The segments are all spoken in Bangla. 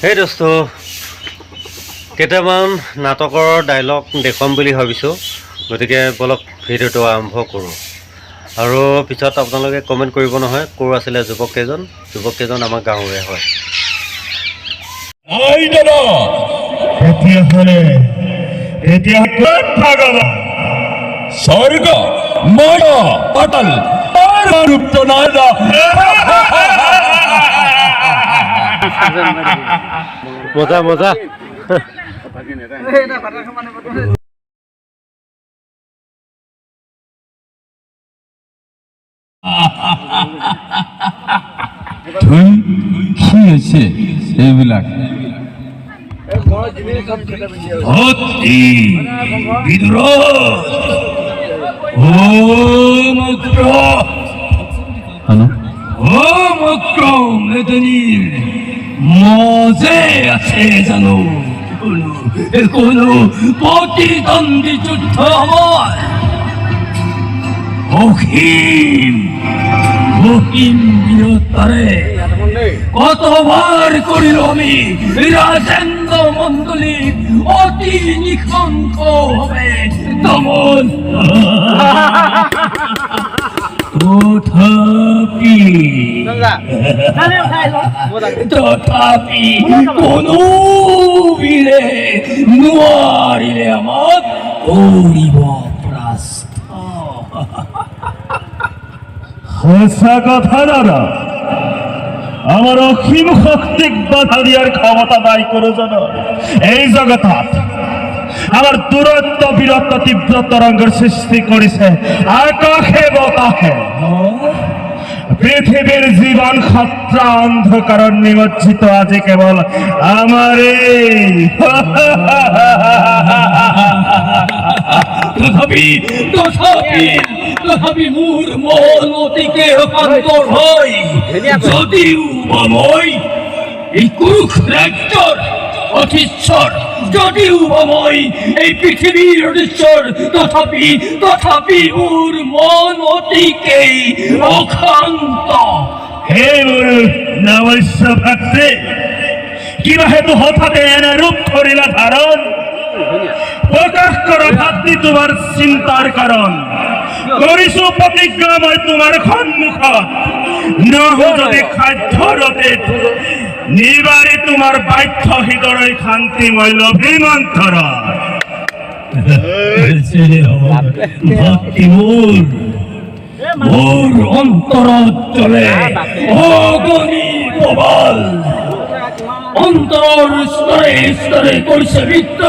সেই দোস্ত কেইটামান নাটকৰ ডাইলগ দেখুৱাম বুলি ভাবিছোঁ, গতিকে বলক ভিডিঅ'টো আৰম্ভ কৰোঁ। আৰু পিছত আপোনালোকে কমেণ্ট কৰিব নহয় ক'ৰ আছিলে যুৱককেইজন আমাৰ গাঁৱৰে হয়। স্বর্গ মায়া পাতাল রূপ্ত নায়দা মজা মজা কি আছে এইবিলাক অতি বিদ্রোহ ও মুক্ত ও মুক্ত মেদনীর মজে আছে জানো কোনো প্রতিদ্বন্দ্বী যুদ্ধ আমার অহিম বীরত্বরে কতবার করিল আমি রাজেন্দ্র মন্ডলীর অতি নিঃশঙ্ক হবে দমন তথাপি কোন বীরে নোৱাৰিলে আমাক কৰিব পৰাস্ত। সঁচা কথা দাদা, আমার অসীম শক্তিক বাধা দিয়ার ক্ষমতা নাই কোনো জনৰ এই জগতত। আমার দূরত্ব বীরত্ব তীব্র তরঙ্গের সৃষ্টি করেছে আকাশে বতাহে। পৃথিবীর জীবন খত্রা অন্ধকার নিমজ্জিত আজি কেবল আমারে। তথাপি মোৰ মন অতিকে অকান্তৰ হয় যদিও মই এই কুৰুক্ষেত্ৰৰ অধীশ্বৰ, যদিও মই এই পৃথিৱীৰ অধীশ্বৰ, তথাপি মোৰ মন অতিকেই অশান্ত। হে মোৰ নৱস্য ভাতৃ, কিবা হেতু হঠাতে এনে ৰূপ ধৰিলা ধাৰণ? প্রকাশ করো ভাতৃ তোমার চিন্তার কারণ। করিছো প্রতিজ্ঞা মই তোমার সন্মুখত, নহো যদি খাদ্য ৰতে নিবাৰি তোমাৰ বাধ্য হৃদয় শান্তি মই লভি মন্থৰ। ভক্তি মোৰ অন্তৰত জ্বলে অগণি প্ৰবল, অন্তৰৰ স্তৰে স্তৰে কৰিছে বিত্ত।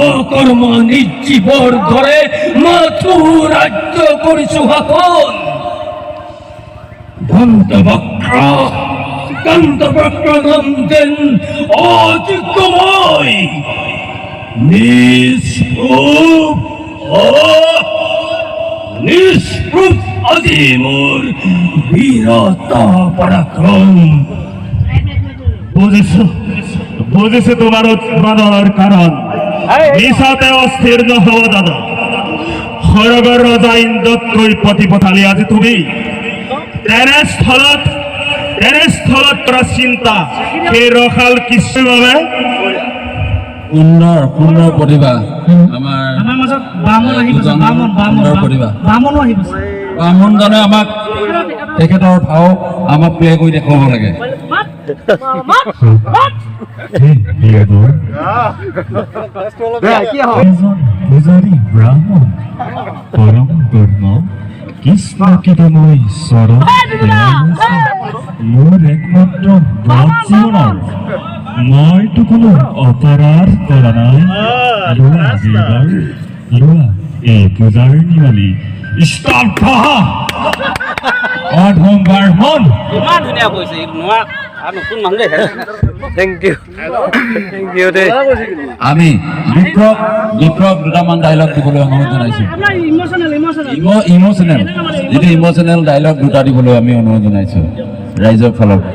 অকর্ম নির্জীবর ধরে মাথু রাজ্য করিছু শাসন। দন্তবক্র নন্দেন অযোগ্যময় নিষ্প্রুপ আজি মোর বীরতা পরাক্রম। বুঝেছে তোমার উৎপাদনের কারণ। মিশাতে অস্থির নহব দাদা, সৰগৰ ৰজা ইন্দ্ৰতকৈ প্ৰতিপথালি আজি তুমি। তেনেস্থলত কৰা চিন্তা সেই ৰসাল কিছু বাবে পুনৰ প্ৰতিভা আমাৰ মাজত বামনজনে আমাক তেখেতৰ ভাও আমাক প্লে কৰি দেখুৱাব লাগে। ব্রাহ্মণ পরম কর্ম কৃষ্ণ কীৰ্তনময় ঈশ্বৰ মোৰ একমাত্ৰ জীৱনৰ। মইতো কোনো অপৰাধ কৰা নাই। লোৱা এই পূজাৰ নিয়লি স্তব্ধ অধম ব্ৰাহ্মণ। ইমান ধুনীয়া কৈছে নতুন মানুহ থেংক ইউ দেই। আমি বিপ্লৱ দুটামান ডাইলগ দিবলৈ অনুৰোধ জনাইছোঁ। ইমোচনেল ডাইলগ দুটা দিবলৈ আমি অনুৰোধ জনাইছোঁ ৰাইজৰ ফালৰ পৰা।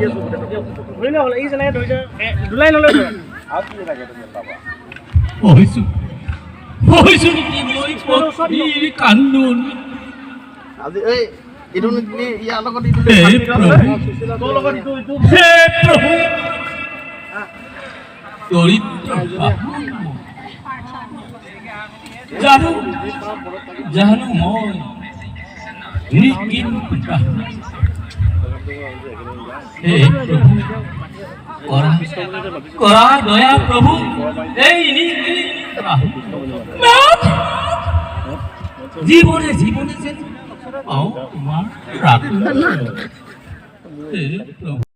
হে প্ৰভু দৰিদ্ৰ জানো জানো মই নিকিন হে প্ৰভু কৰা দয়া প্ৰভু এই জীবনে জীবনে যে পাওঁ তোমাৰ ৰাত হে প্ৰভু